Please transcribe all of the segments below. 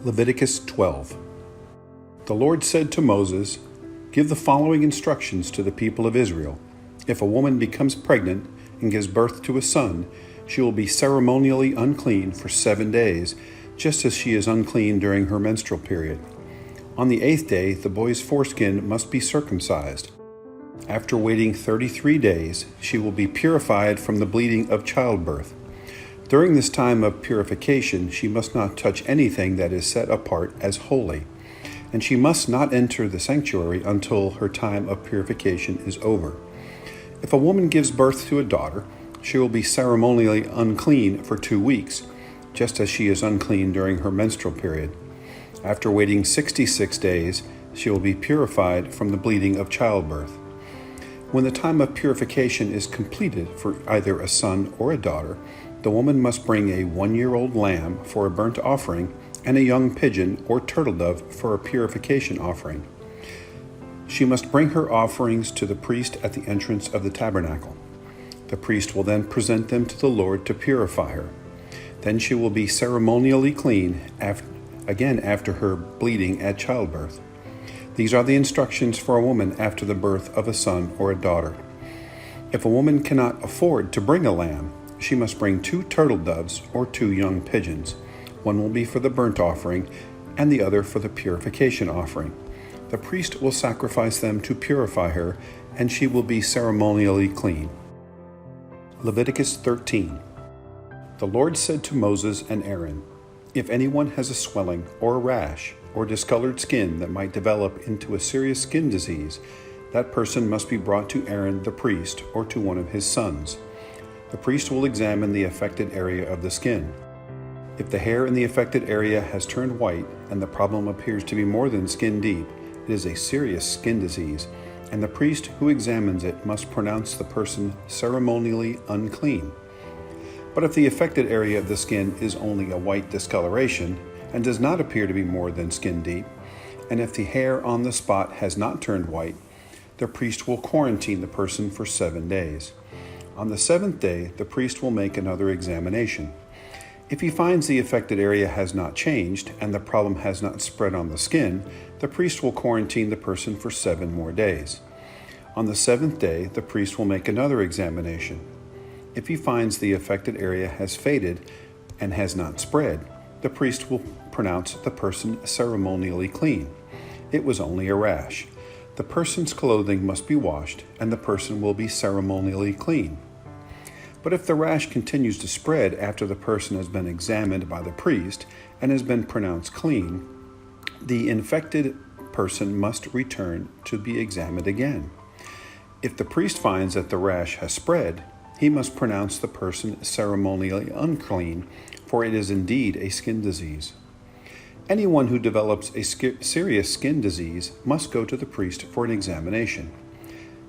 Leviticus 12. The Lord said to Moses, "Give the following instructions to the people of Israel. If a woman becomes pregnant and gives birth to a son, she will be ceremonially unclean for 7 days, just as she is unclean during her menstrual period. On the 8th day, the boy's foreskin must be circumcised. After waiting 33 days, she will be purified from the bleeding of childbirth. During this time of purification, she must not touch anything that is set apart as holy, and she must not enter the sanctuary until her time of purification is over. If a woman gives birth to a daughter, she will be ceremonially unclean for 2 weeks, just as she is unclean during her menstrual period. After waiting 66 days, she will be purified from the bleeding of childbirth. When the time of purification is completed for either a son or a daughter, the woman must bring a 1-year-old lamb for a burnt offering and a young pigeon or turtle dove for a purification offering. She must bring her offerings to the priest at the entrance of the tabernacle. The priest will then present them to the Lord to purify her. Then she will be ceremonially clean after her bleeding at childbirth. These are the instructions for a woman after the birth of a son or a daughter. If a woman cannot afford to bring a lamb, she must bring 2 turtle doves or 2 young pigeons. One will be for the burnt offering and the other for the purification offering. The priest will sacrifice them to purify her, and she will be ceremonially clean. Leviticus 13. The Lord said to Moses and Aaron, "If anyone has a swelling or a rash or discolored skin that might develop into a serious skin disease, that person must be brought to Aaron the priest or to one of his sons. The priest will examine the affected area of the skin. If the hair in the affected area has turned white and the problem appears to be more than skin deep, it is a serious skin disease, and the priest who examines it must pronounce the person ceremonially unclean. But if the affected area of the skin is only a white discoloration and does not appear to be more than skin deep, and if the hair on the spot has not turned white, the priest will quarantine the person for 7 days. On the 7th day, the priest will make another examination. If he finds the affected area has not changed and the problem has not spread on the skin, the priest will quarantine the person for 7 more days. On the 7th day, the priest will make another examination. If he finds the affected area has faded and has not spread, the priest will pronounce the person ceremonially clean. It was only a rash. The person's clothing must be washed, and the person will be ceremonially clean. But if the rash continues to spread after the person has been examined by the priest and has been pronounced clean, the infected person must return to be examined again. If the priest finds that the rash has spread, he must pronounce the person ceremonially unclean, for it is indeed a skin disease. Anyone who develops a serious skin disease must go to the priest for an examination.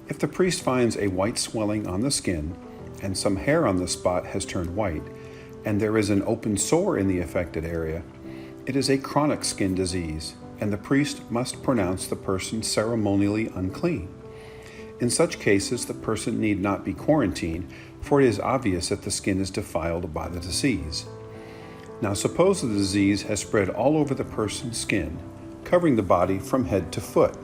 If the priest finds a white swelling on the skin, and some hair on the spot has turned white, and there is an open sore in the affected area, it is a chronic skin disease, and the priest must pronounce the person ceremonially unclean. In such cases, the person need not be quarantined, for it is obvious that the skin is defiled by the disease. Now suppose the disease has spread all over the person's skin, covering the body from head to foot.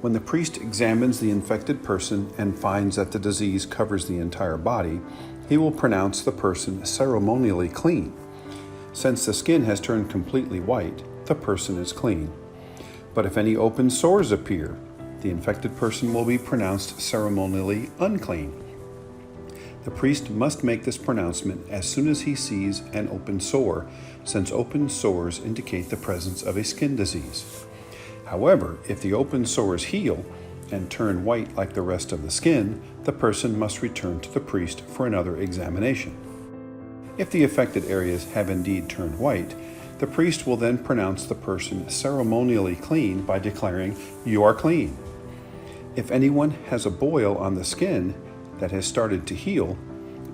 When the priest examines the infected person and finds that the disease covers the entire body, he will pronounce the person ceremonially clean. Since the skin has turned completely white, the person is clean. But if any open sores appear, the infected person will be pronounced ceremonially unclean. The priest must make this pronouncement as soon as he sees an open sore, since open sores indicate the presence of a skin disease. However, if the open sores heal and turn white like the rest of the skin, the person must return to the priest for another examination. If the affected areas have indeed turned white, the priest will then pronounce the person ceremonially clean by declaring, "You are clean." If anyone has a boil on the skin that has started to heal,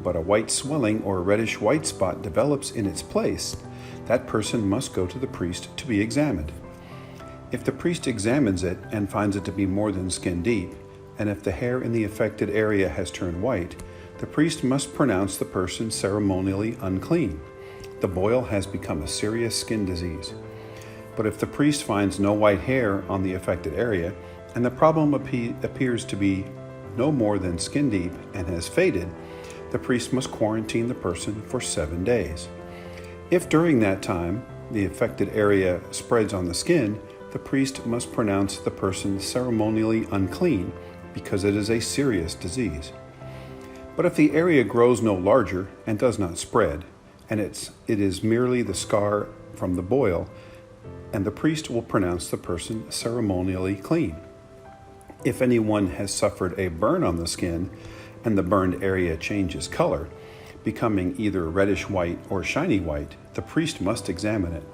but a white swelling or a reddish white spot develops in its place, that person must go to the priest to be examined. If the priest examines it and finds it to be more than skin deep, and if the hair in the affected area has turned white, the priest must pronounce the person ceremonially unclean. The boil has become a serious skin disease. But if the priest finds no white hair on the affected area, and the problem appears to be no more than skin deep and has faded, the priest must quarantine the person for 7 days. If during that time the affected area spreads on the skin, the priest must pronounce the person ceremonially unclean because it is a serious disease. But if the area grows no larger and does not spread, and it is merely the scar from the boil, and the priest will pronounce the person ceremonially clean. If anyone has suffered a burn on the skin, and the burned area changes color, becoming either reddish white or shiny white, the priest must examine it.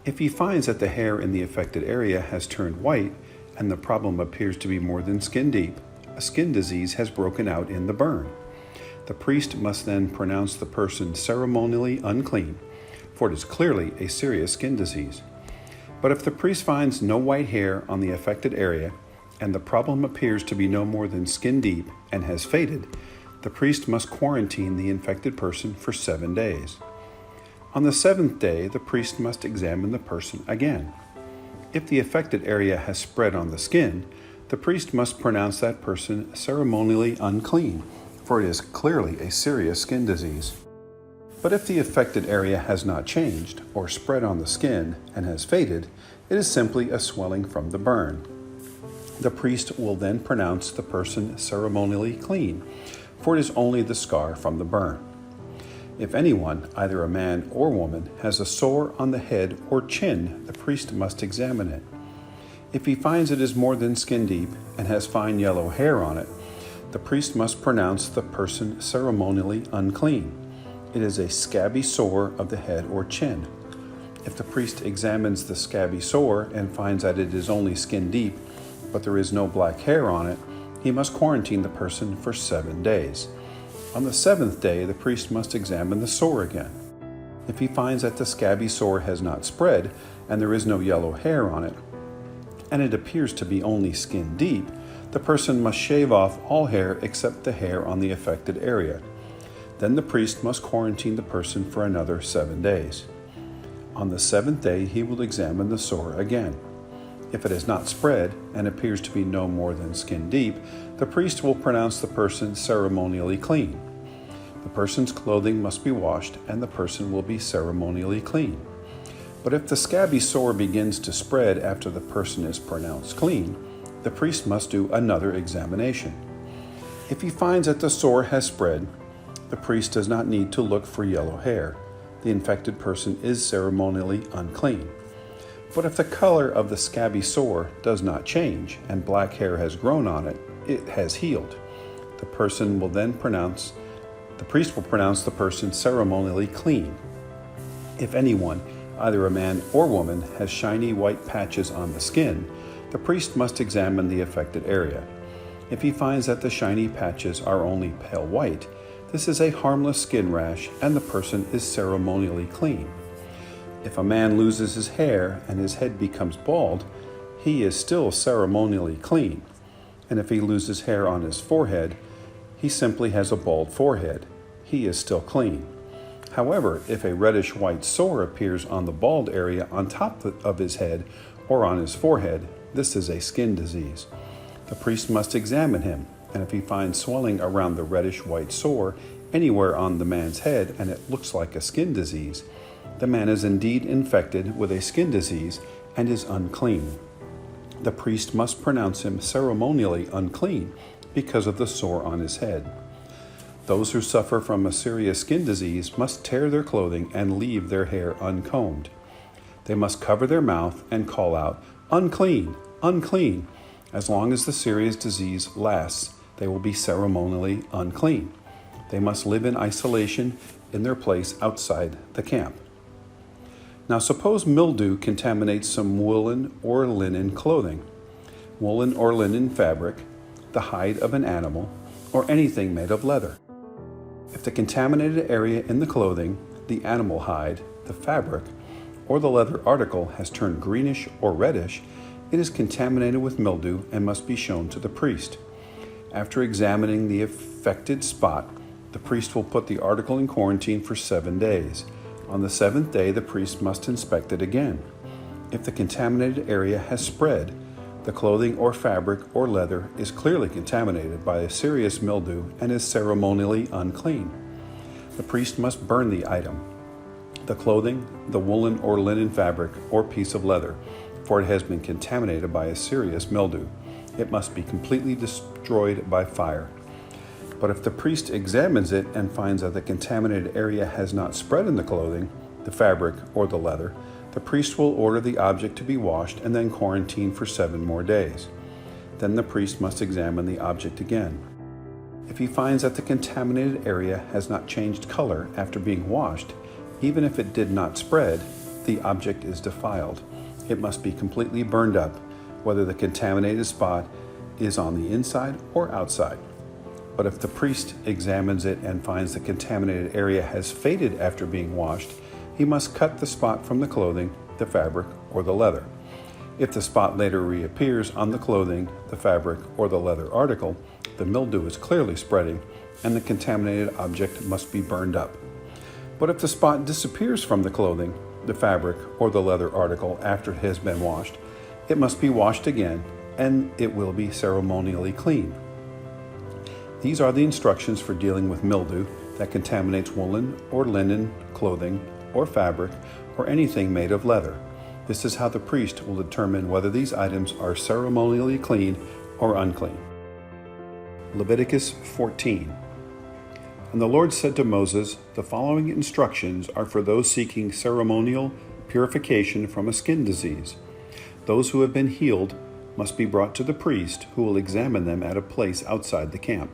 If he finds that the hair in the affected area has turned white, and the problem appears to be more than skin deep, a skin disease has broken out in the burn. The priest must then pronounce the person ceremonially unclean, for it is clearly a serious skin disease. But if the priest finds no white hair on the affected area, and the problem appears to be no more than skin deep and has faded, the priest must quarantine the infected person for 7 days. On the 7th day, the priest must examine the person again. If the affected area has spread on the skin, the priest must pronounce that person ceremonially unclean, for it is clearly a serious skin disease. But if the affected area has not changed or spread on the skin and has faded, it is simply a swelling from the burn. The priest will then pronounce the person ceremonially clean, for it is only the scar from the burn. If anyone, either a man or woman, has a sore on the head or chin, the priest must examine it. If he finds it is more than skin deep and has fine yellow hair on it, the priest must pronounce the person ceremonially unclean. It is a scabby sore of the head or chin. If the priest examines the scabby sore and finds that it is only skin deep, but there is no black hair on it, he must quarantine the person for 7 days. On the 7th day, the priest must examine the sore again. If he finds that the scabby sore has not spread and there is no yellow hair on it, and it appears to be only skin deep, the person must shave off all hair except the hair on the affected area. Then the priest must quarantine the person for another 7 days. On the 7th day, he will examine the sore again. If it has not spread and appears to be no more than skin deep, the priest will pronounce the person ceremonially clean. The person's clothing must be washed, and the person will be ceremonially clean. But if the scabby sore begins to spread after the person is pronounced clean, the priest must do another examination. If he finds that the sore has spread, the priest does not need to look for yellow hair. The infected person is ceremonially unclean. But if the color of the scabby sore does not change and black hair has grown on it, it has healed. The priest will pronounce the person ceremonially clean. If anyone, either a man or woman, has shiny white patches on the skin, the priest must examine the affected area. If he finds that the shiny patches are only pale white, this is a harmless skin rash and the person is ceremonially clean. If a man loses his hair and his head becomes bald, he is still ceremonially clean. And if he loses hair on his forehead, he simply has a bald forehead. He is still clean. However, if a reddish white sore appears on the bald area on top of his head or on his forehead, this is a skin disease. The priest must examine him, and if he finds swelling around the reddish white sore anywhere on the man's head and it looks like a skin disease, the man is indeed infected with a skin disease and is unclean. The priest must pronounce him ceremonially unclean because of the sore on his head. Those who suffer from a serious skin disease must tear their clothing and leave their hair uncombed. They must cover their mouth and call out, "Unclean, unclean." As long as the serious disease lasts, they will be ceremonially unclean. They must live in isolation in their place outside the camp. Now suppose mildew contaminates some woolen or linen clothing, woolen or linen fabric, the hide of an animal, or anything made of leather. If the contaminated area in the clothing, the animal hide, the fabric, or the leather article has turned greenish or reddish, it is contaminated with mildew and must be shown to the priest. After examining the affected spot, the priest will put the article in quarantine for 7 days. On the 7th day, the priest must inspect it again. If the contaminated area has spread, the clothing or fabric or leather is clearly contaminated by a serious mildew and is ceremonially unclean. The priest must burn the item, the clothing, the woolen or linen fabric, or piece of leather, for it has been contaminated by a serious mildew. It must be completely destroyed by fire. But if the priest examines it and finds that the contaminated area has not spread in the clothing, the fabric, or the leather, the priest will order the object to be washed and then quarantined for 7 more days. Then the priest must examine the object again. If he finds that the contaminated area has not changed color after being washed, even if it did not spread, the object is defiled. It must be completely burned up, whether the contaminated spot is on the inside or outside. But if the priest examines it and finds the contaminated area has faded after being washed, he must cut the spot from the clothing, the fabric, or the leather. If the spot later reappears on the clothing, the fabric, or the leather article, the mildew is clearly spreading, and the contaminated object must be burned up. But if the spot disappears from the clothing, the fabric, or the leather article after it has been washed, it must be washed again, and it will be ceremonially clean. These are the instructions for dealing with mildew that contaminates woolen or linen clothing or fabric or anything made of leather. This is how the priest will determine whether these items are ceremonially clean or unclean. Leviticus 14. And the Lord said to Moses, "The following instructions are for those seeking ceremonial purification from a skin disease. Those who have been healed must be brought to the priest, who will examine them at a place outside the camp.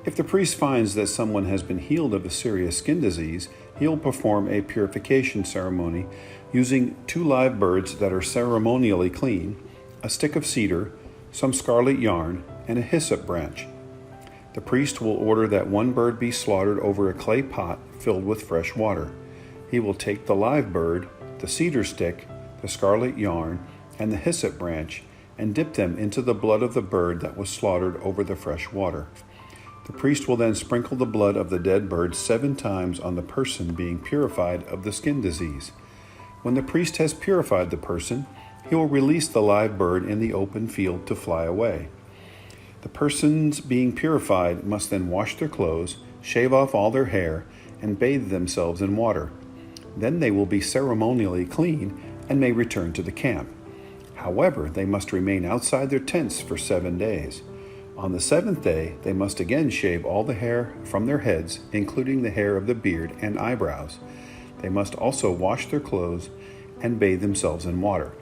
If the priest finds that someone has been healed of a serious skin disease, he will perform a purification ceremony using 2 live birds that are ceremonially clean, a stick of cedar, some scarlet yarn, and a hyssop branch. The priest will order that 1 bird be slaughtered over a clay pot filled with fresh water. He will take the live bird, the cedar stick, the scarlet yarn, and the hyssop branch, and dip them into the blood of the bird that was slaughtered over the fresh water. The priest will then sprinkle the blood of the dead bird 7 times on the person being purified of the skin disease. When the priest has purified the person, he will release the live bird in the open field to fly away. The persons being purified must then wash their clothes, shave off all their hair, and bathe themselves in water. Then they will be ceremonially clean and may return to the camp. However, they must remain outside their tents for 7 days. On the 7th day, they must again shave all the hair from their heads, including the hair of the beard and eyebrows. They must also wash their clothes and bathe themselves in water.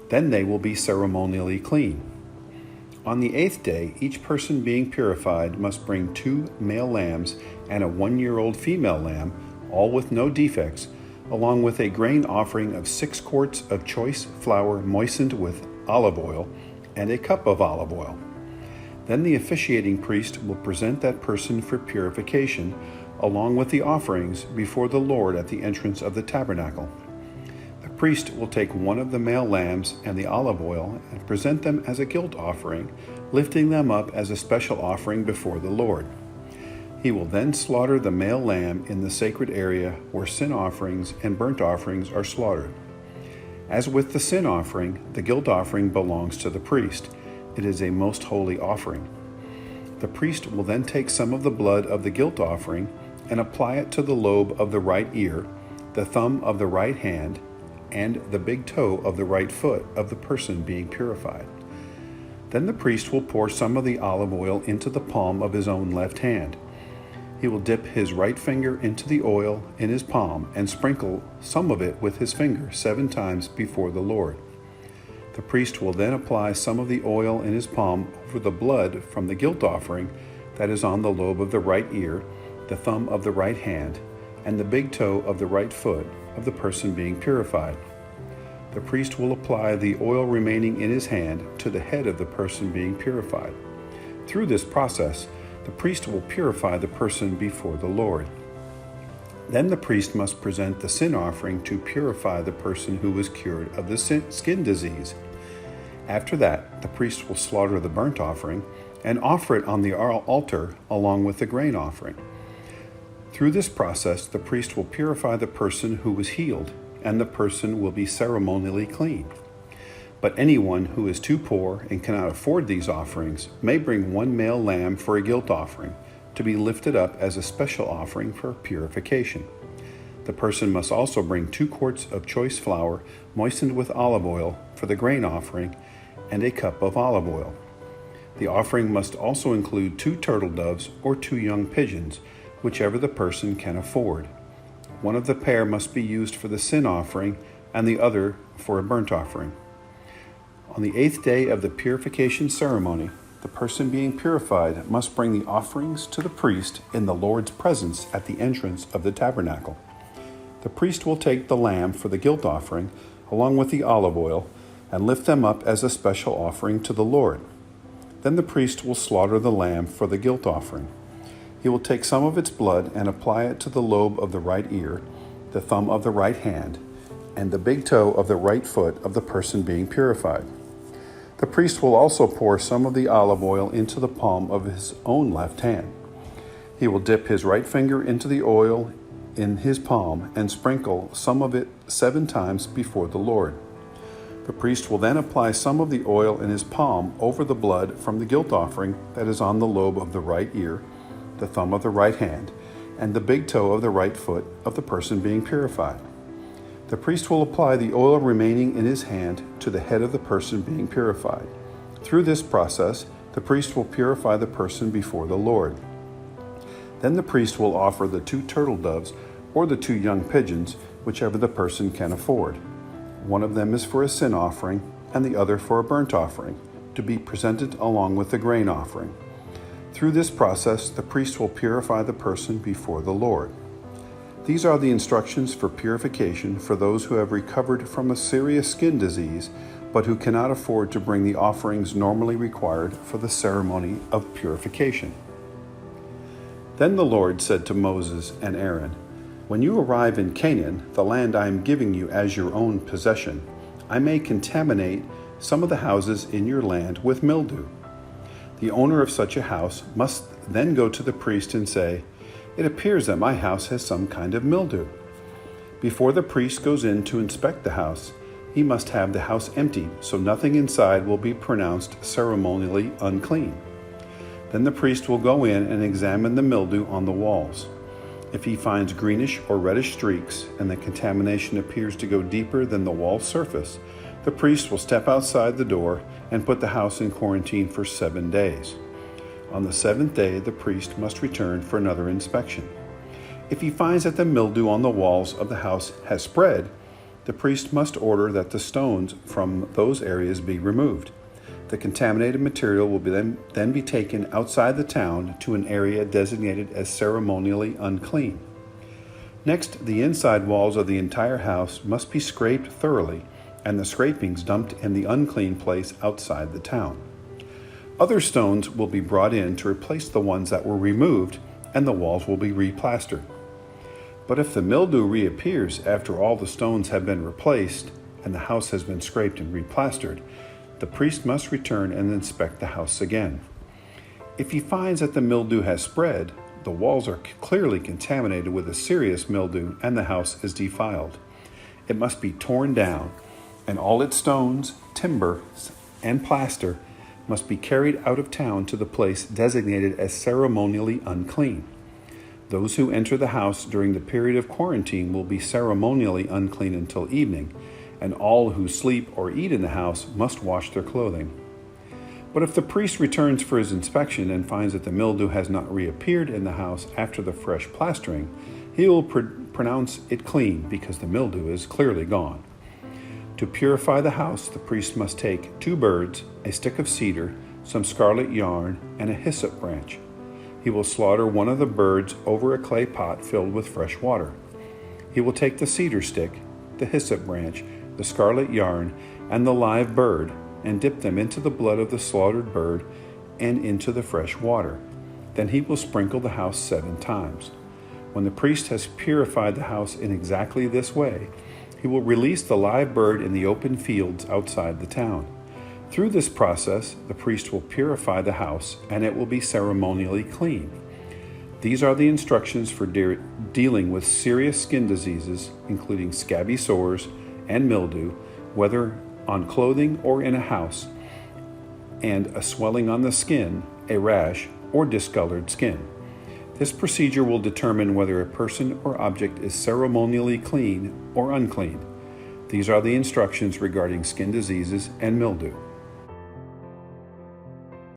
Then they will be ceremonially clean. On the 8th day, each person being purified must bring 2 male lambs and a 1-year-old female lamb, all with no defects, along with a grain offering of 6 quarts of choice flour moistened with olive oil and a cup of olive oil. Then the officiating priest will present that person for purification, along with the offerings, before the Lord at the entrance of the tabernacle. The priest will take 1 of the male lambs and the olive oil and present them as a guilt offering, lifting them up as a special offering before the Lord. He will then slaughter the male lamb in the sacred area where sin offerings and burnt offerings are slaughtered. As with the sin offering, the guilt offering belongs to the priest. It is a most holy offering. The priest will then take some of the blood of the guilt offering and apply it to the lobe of the right ear, the thumb of the right hand, and the big toe of the right foot of the person being purified. Then the priest will pour some of the olive oil into the palm of his own left hand. He will dip his right finger into the oil in his palm and sprinkle some of it with his finger 7 times before the Lord. The priest will then apply some of the oil in his palm over the blood from the guilt offering that is on the lobe of the right ear, the thumb of the right hand, and the big toe of the right foot of the person being purified. The priest will apply the oil remaining in his hand to the head of the person being purified. Through this process, the priest will purify the person before the Lord. Then the priest must present the sin offering to purify the person who was cured of the skin disease. After that, the priest will slaughter the burnt offering and offer it on the altar along with the grain offering. Through this process, the priest will purify the person who was healed. and the person will be ceremonially clean. But anyone who is too poor and cannot afford these offerings may bring one male lamb for a guilt offering, to be lifted up as a special offering for purification. The person must also bring 2 quarts of choice flour moistened with olive oil for the grain offering, and a cup of olive oil. The offering must also include 2 turtle doves or 2 young pigeons, whichever the person can afford. One of the pair must be used for the sin offering, and the other for a burnt offering. On the 8th day of the purification ceremony, the person being purified must bring the offerings to the priest in the Lord's presence at the entrance of the tabernacle. The priest will take the lamb for the guilt offering, along with the olive oil, and lift them up as a special offering to the Lord. Then the priest will slaughter the lamb for the guilt offering. He will take some of its blood and apply it to the lobe of the right ear, the thumb of the right hand, and the big toe of the right foot of the person being purified. The priest will also pour some of the olive oil into the palm of his own left hand. He will dip his right finger into the oil in his palm and sprinkle some of it 7 times before the Lord. The priest will then apply some of the oil in his palm over the blood from the guilt offering that is on the lobe of the right ear, the thumb of the right hand, and the big toe of the right foot of the person being purified. The priest will apply the oil remaining in his hand to the head of the person being purified. Through this process, the priest will purify the person before the Lord. Then the priest will offer the 2 turtle doves or the 2 young pigeons, whichever the person can afford. One of them is for a sin offering, and the other for a burnt offering, to be presented along with the grain offering. Through this process, the priest will purify the person before the Lord. These are the instructions for purification for those who have recovered from a serious skin disease, but who cannot afford to bring the offerings normally required for the ceremony of purification. Then the Lord said to Moses and Aaron, "When you arrive in Canaan, the land I am giving you as your own possession, I may contaminate some of the houses in your land with mildew. The owner of such a house must then go to the priest and say, 'It appears that my house has some kind of mildew.' Before the priest goes in to inspect the house, he must have the house emptied, so nothing inside will be pronounced ceremonially unclean. Then the priest will go in and examine the mildew on the walls. If he finds greenish or reddish streaks, and the contamination appears to go deeper than the wall surface, the priest will step outside the door and put the house in quarantine for 7 days. On the 7th day, the priest must return for another inspection. If he finds that the mildew on the walls of the house has spread, the priest must order that the stones from those areas be removed. The contaminated material will then be taken outside the town to an area designated as ceremonially unclean. Next, the inside walls of the entire house must be scraped thoroughly, and the scrapings dumped in the unclean place outside the town. Other stones will be brought in to replace the ones that were removed, and the walls will be replastered. But if the mildew reappears after all the stones have been replaced and the house has been scraped and replastered, the priest must return and inspect the house again. If he finds that the mildew has spread, the walls are clearly contaminated with a serious mildew, and the house is defiled. It must be torn down, and all its stones, timber, and plaster must be carried out of town to the place designated as ceremonially unclean. Those who enter the house during the period of quarantine will be ceremonially unclean until evening, and all who sleep or eat in the house must wash their clothing. But if the priest returns for his inspection and finds that the mildew has not reappeared in the house after the fresh plastering, he will pronounce it clean because the mildew is clearly gone. To purify the house, the priest must take 2 birds, a stick of cedar, some scarlet yarn, and a hyssop branch. He will slaughter one of the birds over a clay pot filled with fresh water. He will take the cedar stick, the hyssop branch, the scarlet yarn, and the live bird, and dip them into the blood of the slaughtered bird and into the fresh water. Then he will sprinkle the house 7 times. When the priest has purified the house in exactly this way, he will release the live bird in the open fields outside the town. Through this process, the priest will purify the house, and it will be ceremonially clean. These are the instructions for dealing with serious skin diseases, including scabby sores and mildew, whether on clothing or in a house, and a swelling on the skin, a rash, or discolored skin. This procedure will determine whether a person or object is ceremonially clean or unclean. These are the instructions regarding skin diseases and mildew.